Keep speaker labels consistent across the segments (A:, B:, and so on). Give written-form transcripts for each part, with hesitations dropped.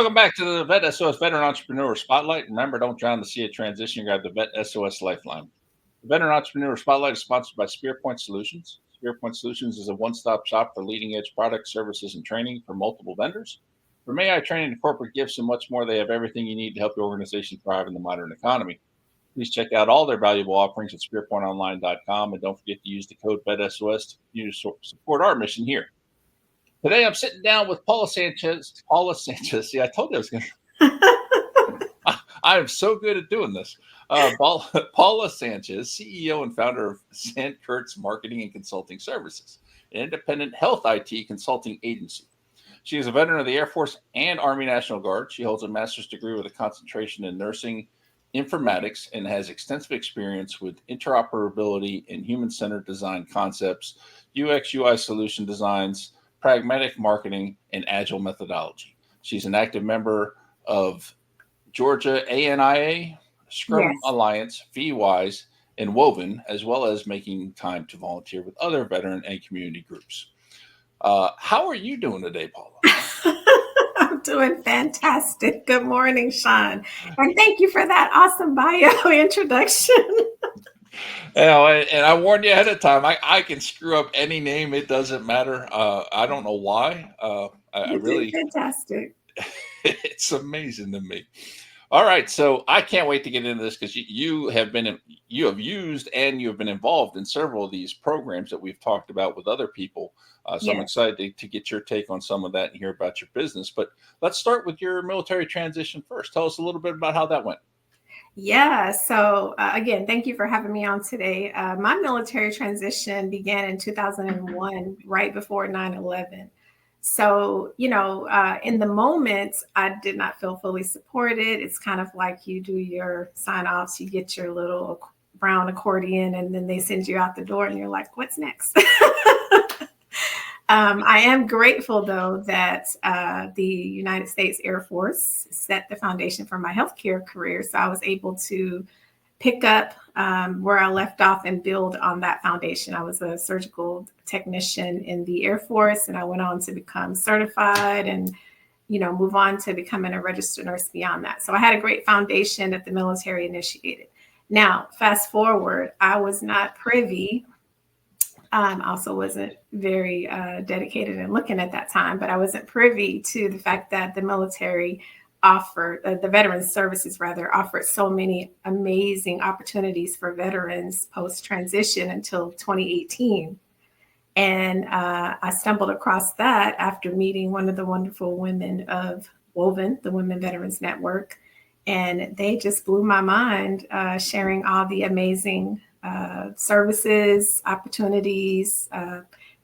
A: Welcome back to the VET S.O.S. Veteran Entrepreneur Spotlight. Remember, don't drown the sea of transition. Grab the VET S.O.S. Lifeline. The Veteran Entrepreneur Spotlight is sponsored by SpearPoint Solutions. SpearPoint Solutions is a one-stop shop for leading-edge products, services, and training for multiple vendors. From AI training to corporate gifts and much more, they have everything you need to help your organization thrive in the modern economy. Please check out all their valuable offerings at spearpointonline.com, and don't forget to use the code VETSOS to continue to support our mission here. Today, I'm sitting down with Paula Sanchez. Paula Sanchez. See, I told you I was going to. I am so good at doing this. Paula Sanchez, CEO and founder of Sankirtz Marketing and Consulting Services, an independent health IT consulting agency. She is a veteran of the Air Force and Army National Guard. She holds a master's degree with a concentration in nursing, informatics, and has extensive experience with interoperability and human-centered design concepts, UX, UI solution designs, pragmatic marketing, and agile methodology. She's an active member of Georgia ANIA, Scrum Alliance, VWise, and Woven, as well as making time to volunteer with other veteran and community groups. How are you doing today, Paula?
B: I'm doing fantastic. Good morning, Sean. And thank you for that awesome bio introduction.
A: And I warned you ahead of time. I can screw up any name. It doesn't matter. I don't know why. I really
B: fantastic.
A: It's amazing to me. All right, so I can't wait to get into this because you have used and you have been involved in several of these programs that we've talked about with other people. So I'm excited to get your take on some of that and hear about your business. But let's start with your military transition first. Tell us a little bit about how that went.
B: Yeah. So again, thank you for having me on today. My military transition began in 2001, right before 9/11. So, in the moment, I did not feel fully supported. It's kind of like you do your sign-offs, you get your little brown accordion, and then they send you out the door and you're like, what's next? I am grateful, though, that the United States Air Force set the foundation for my healthcare career. So I was able to pick up where I left off and build on that foundation. I was a surgical technician in the Air Force, and I went on to become certified and, move on to becoming a registered nurse beyond that. So I had a great foundation that the military initiated. Now, fast forward, I was not privy. Also wasn't very dedicated and looking at that time, but I wasn't privy to the fact that the military offered, the Veterans Services rather, offered so many amazing opportunities for veterans post-transition until 2018. And I stumbled across that after meeting one of the wonderful women of Woven, the Women Veterans Network. And they just blew my mind, sharing all the amazing services, opportunities,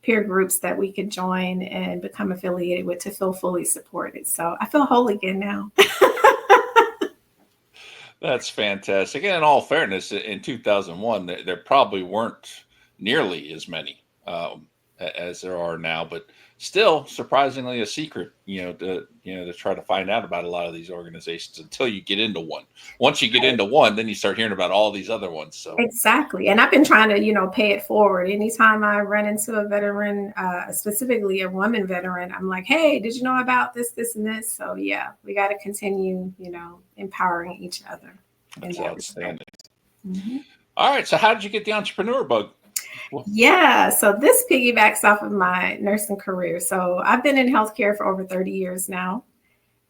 B: peer groups that we could join and become affiliated with to feel fully supported. So I feel whole again now.
A: That's fantastic. And in all fairness, in 2001, there probably weren't nearly as many as there are now, but still surprisingly a secret, to try to find out about a lot of these organizations until you get into one. Once you get into one, then you start hearing about all these other ones. So
B: exactly. And I've been trying to, pay it forward. Anytime I run into a veteran, specifically a woman veteran, I'm like, hey, did you know about this, this, and this? So yeah, we got to continue, empowering each other.
A: That's outstanding. Mm-hmm. All right. So how did you get the entrepreneur bug?
B: Yeah, so this piggybacks off of my nursing career. So I've been in healthcare for over 30 years now,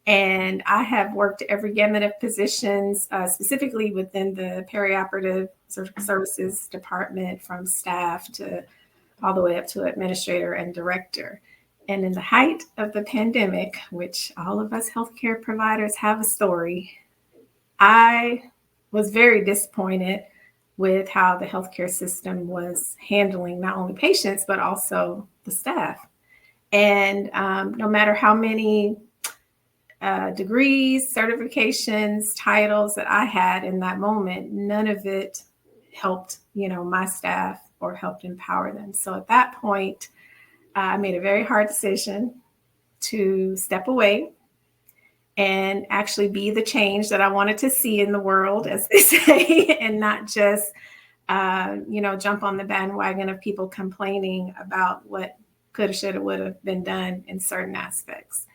B: and I have worked every gamut of positions, specifically within the perioperative surgical services department, from staff to all the way up to administrator and director. And in the height of the pandemic, which all of us healthcare providers have a story, I was very disappointed with how the healthcare system was handling not only patients, but also the staff. And no matter how many degrees, certifications, titles that I had in that moment, none of it helped, my staff or helped empower them. So at that point, I made a very hard decision to step away and actually be the change that I wanted to see in the world, as they say, and not just, jump on the bandwagon of people complaining about what could have, should have, would have been done in certain aspects.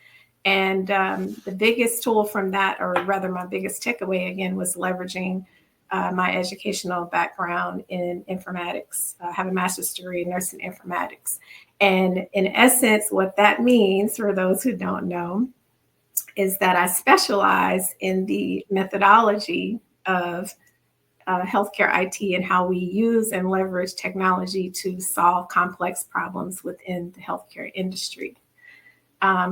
B: And the biggest tool from that, or rather my biggest takeaway again, was leveraging my educational background in informatics. I have a master's degree in nursing informatics. And in essence, what that means, for those who don't know, is that I specialize in the methodology of healthcare IT and how we use and leverage technology to solve complex problems within the healthcare industry.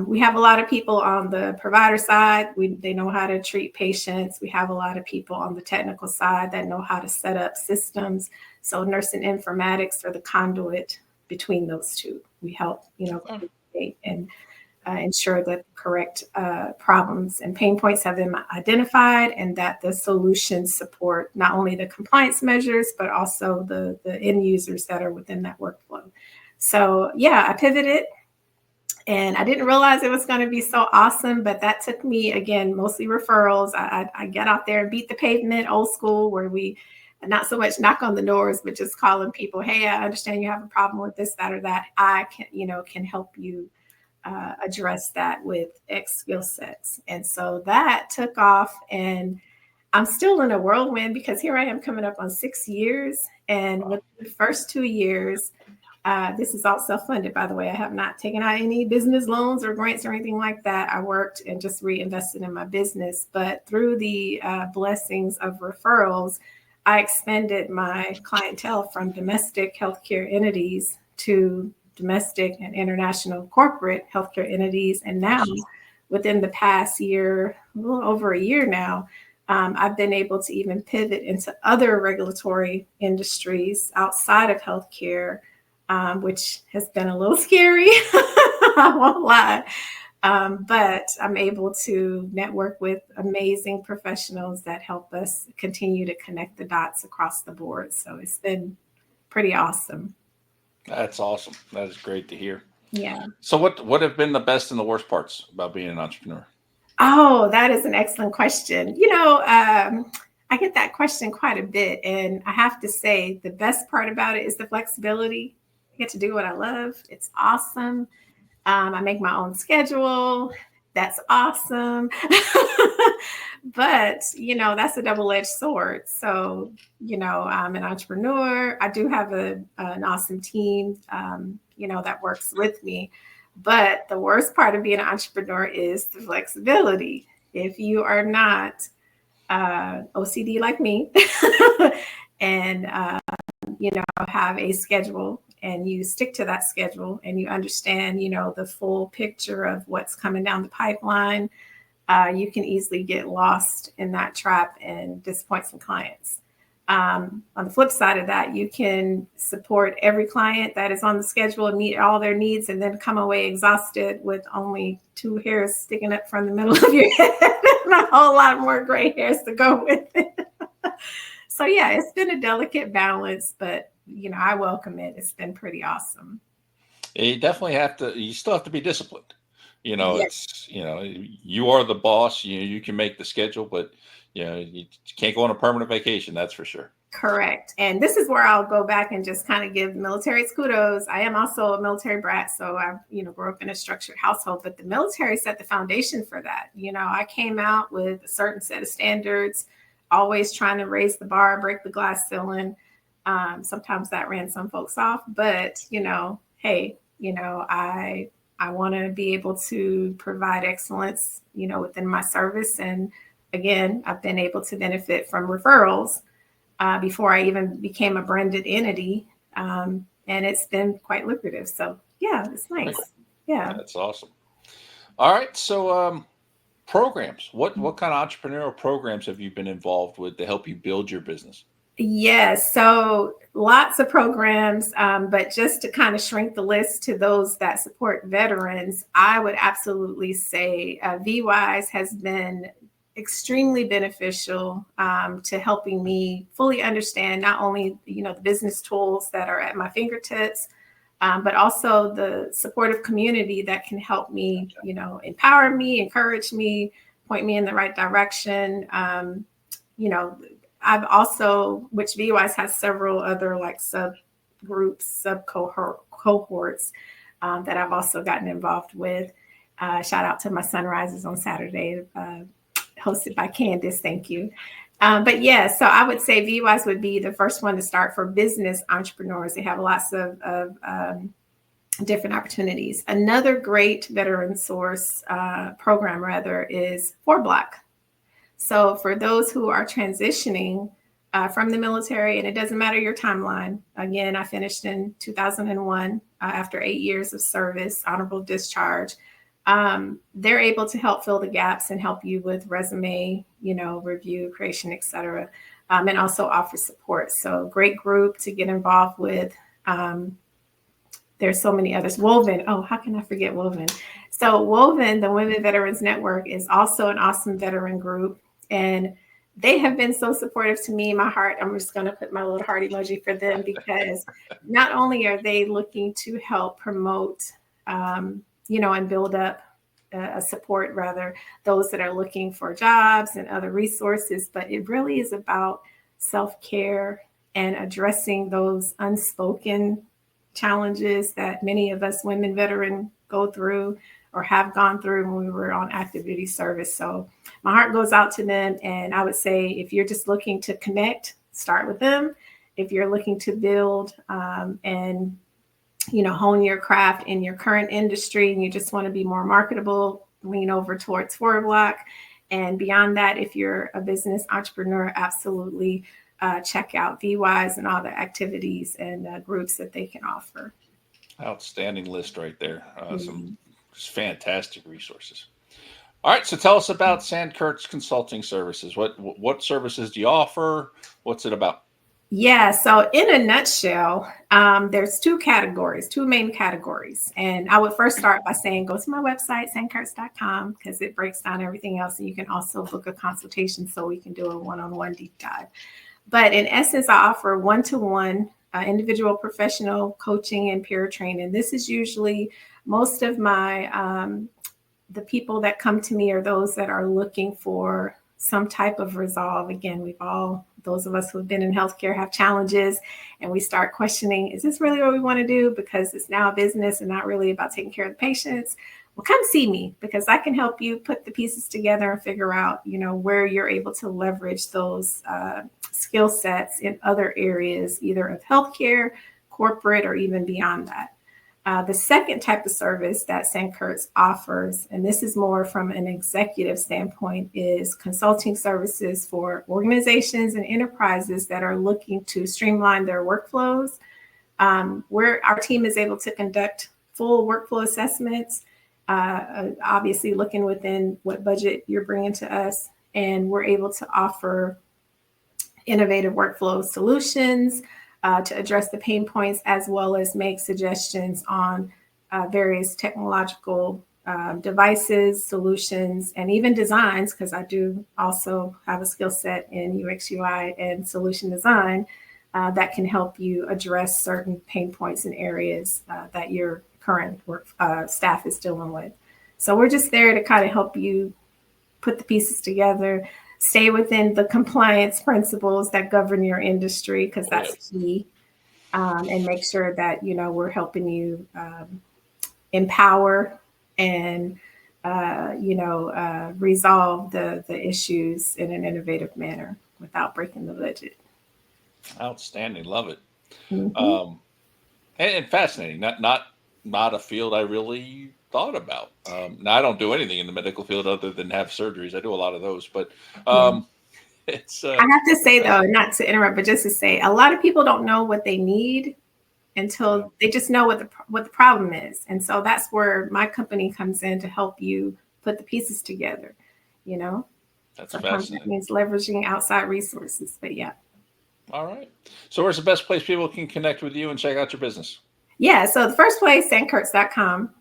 B: We have a lot of people on the provider side. They know how to treat patients. We have a lot of people on the technical side that know how to set up systems. So nursing informatics are the conduit between those two. We help, and ensure that correct problems and pain points have been identified, and that the solutions support not only the compliance measures, but also the end users that are within that workflow. So yeah, I pivoted. And I didn't realize it was going to be so awesome, but that took me, again, mostly referrals. I get out there and beat the pavement, old school, where we not so much knock on the doors, but just calling people, hey, I understand you have a problem with this, that, or that. I can help you address that with X skill sets. And so that took off, and I'm still in a whirlwind because here I am coming up on 6 years. And with the first 2 years, this is all self-funded, by the way. I have not taken out any business loans or grants or anything like that. I worked and just reinvested in my business. But through the blessings of referrals, I expanded my clientele from domestic healthcare entities to domestic and international corporate healthcare entities. And now, within the past year, a little over a year now, I've been able to even pivot into other regulatory industries outside of healthcare, which has been a little scary, I won't lie. But I'm able to network with amazing professionals that help us continue to connect the dots across the board. So it's been pretty awesome.
A: That's awesome. That is great to hear.
B: Yeah.
A: So what have been the best and the worst parts about being an entrepreneur?
B: Oh, that is an excellent question. I get that question quite a bit. And I have to say, the best part about it is the flexibility. I get to do what I love. It's awesome. I make my own schedule. That's awesome. But, that's a double-edged sword. So, I'm an entrepreneur. I do have an awesome team, that works with me. But the worst part of being an entrepreneur is the flexibility. If you are not OCD like me and, have a schedule and you stick to that schedule and you understand, the full picture of what's coming down the pipeline, you can easily get lost in that trap and disappoint some clients. On the flip side of that, you can support every client that is on the schedule and meet all their needs, and then come away exhausted with only 2 hairs sticking up from the middle of your head and a whole lot more gray hairs to go with it. So yeah, it's been a delicate balance, but I welcome it. It's been pretty awesome.
A: You definitely you still have to be disciplined.
B: Yes.
A: You are the boss, you can make the schedule, but you can't go on a permanent vacation. That's for sure.
B: Correct. And this is where I'll go back and just kind of give military kudos. I am also a military brat. So I, grew up in a structured household, but the military set the foundation for that. I came out with a certain set of standards, always trying to raise the bar, break the glass ceiling. Sometimes that ran some folks off, but, hey, I want to be able to provide excellence, within my service. And again, I've been able to benefit from referrals before I even became a branded entity. And it's been quite lucrative. So yeah, it's nice. Yeah.
A: That's awesome. All right. So programs, what kind of entrepreneurial programs have you been involved with to help you build your business?
B: Yes, so lots of programs, but just to kind of shrink the list to those that support veterans, I would absolutely say VET S.O.S has been extremely beneficial to helping me fully understand not only the business tools that are at my fingertips, but also the supportive community that can help me, empower me, encourage me, point me in the right direction. I've also, which VET S.O.S has several other subgroups, cohorts that I've also gotten involved with. Shout out to my sunrises on Saturday, hosted by Candace. Thank you. But yeah, so I would say VET would be the first one to start for business entrepreneurs. They have lots of different opportunities. Another great veteran source program, rather, is FourBlock. So for those who are transitioning from the military, and it doesn't matter your timeline. Again, I finished in 2001 after 8 years of service, honorable discharge. They're able to help fill the gaps and help you with resume, review, creation, et cetera, and also offer support. So great group to get involved with. There's so many others. Woven. Oh, how can I forget Woven? So Woven, the Women Veterans Network, is also an awesome veteran group. And they have been so supportive to me. My heart, I'm just going to put my little heart emoji for them, because not only are they looking to help promote, and build up support, rather, those that are looking for jobs and other resources, but it really is about self-care and addressing those unspoken challenges that many of us women veterans go through or have gone through when we were on active duty service. So my heart goes out to them. And I would say, if you're just looking to connect, start with them. If you're looking to build and hone your craft in your current industry and you just want to be more marketable, lean over towards FourBlock. And beyond that, if you're a business entrepreneur, absolutely check out VET and all the activities and groups that they can offer.
A: Outstanding list right there. Some fantastic resources. All right, so tell us about Sankirtz Consulting Services. What services do you offer? What's it about?
B: Yeah, so in a nutshell, there's two main categories. And I would first start by saying, go to my website, sankirtz.com, because it breaks down everything else. And you can also book a consultation so we can do a one-on-one deep dive. But in essence, I offer one-to-one individual professional coaching and peer training. This is usually most of my, the people that come to me are those that are looking for some type of resolve. Again, those of us who have been in healthcare have challenges, and we start questioning, is this really what we want to do? Because it's now a business and not really about taking care of the patients. Well, come see me, because I can help you put the pieces together and figure out, where you're able to leverage those skill sets in other areas, either of healthcare, corporate, or even beyond that. The second type of service that Sankirtz offers, and this is more from an executive standpoint, is consulting services for organizations and enterprises that are looking to streamline their workflows, where our team is able to conduct full workflow assessments, obviously looking within what budget you're bringing to us, and we're able to offer innovative workflow solutions to address the pain points, as well as make suggestions on various technological devices, solutions, and even designs, because I do also have a skill set in UX, UI, and solution design that can help you address certain pain points in areas that your current work staff is dealing with. So we're just there to kind of help you put the pieces together, stay within the compliance principles that govern your industry, because that's key, and make sure that, we're helping you empower and, resolve the issues in an innovative manner without breaking the budget.
A: Outstanding. Love it.
B: Mm-hmm.
A: And fascinating. Not a field I really thought about. Now, I don't do anything in the medical field other than have surgeries. I do a lot of those, but it's.
B: I have to say, though, not to interrupt, but just to say, a lot of people don't know what they need until they just know what the problem is, and so that's where my company comes in to help you put the pieces together.
A: That's
B: sometimes
A: fascinating.
B: that means leveraging outside resources, but yeah.
A: All right. So, where's the best place people can connect with you and check out your business?
B: Yeah, so the first place, sankirtz.com.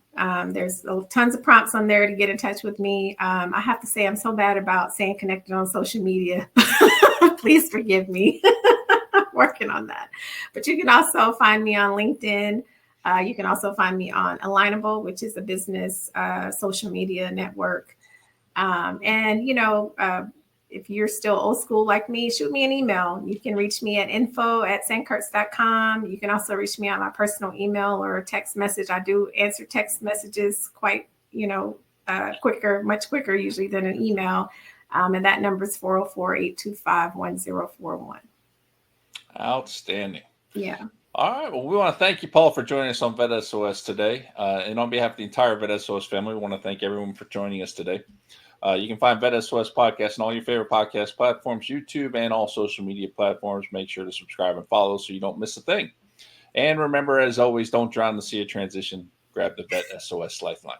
B: There's tons of prompts on there to get in touch with me. I have to say, I'm so bad about staying connected on social media. Please forgive me. I'm working on that. But you can also find me on LinkedIn. You can also find me on Alignable, which is a business social media network. If you're still old school like me, shoot me an email. You can reach me at info@sankirtz.com. You can also reach me on my personal email or text message. I do answer text messages quite, quicker, much quicker usually than an email. And that number is 404-825-1041.
A: Outstanding.
B: Yeah.
A: All right. Well, we want to thank you, Paul, for joining us on VET S.O.S today. And on behalf of the entire VET S.O.S family, we want to thank everyone for joining us today. You can find VET S.O.S podcast on all your favorite podcast platforms, YouTube, and all social media platforms. Make sure to subscribe and follow so you don't miss a thing. And remember, as always, don't drown in the sea of transition. Grab the VET S.O.S Lifeline.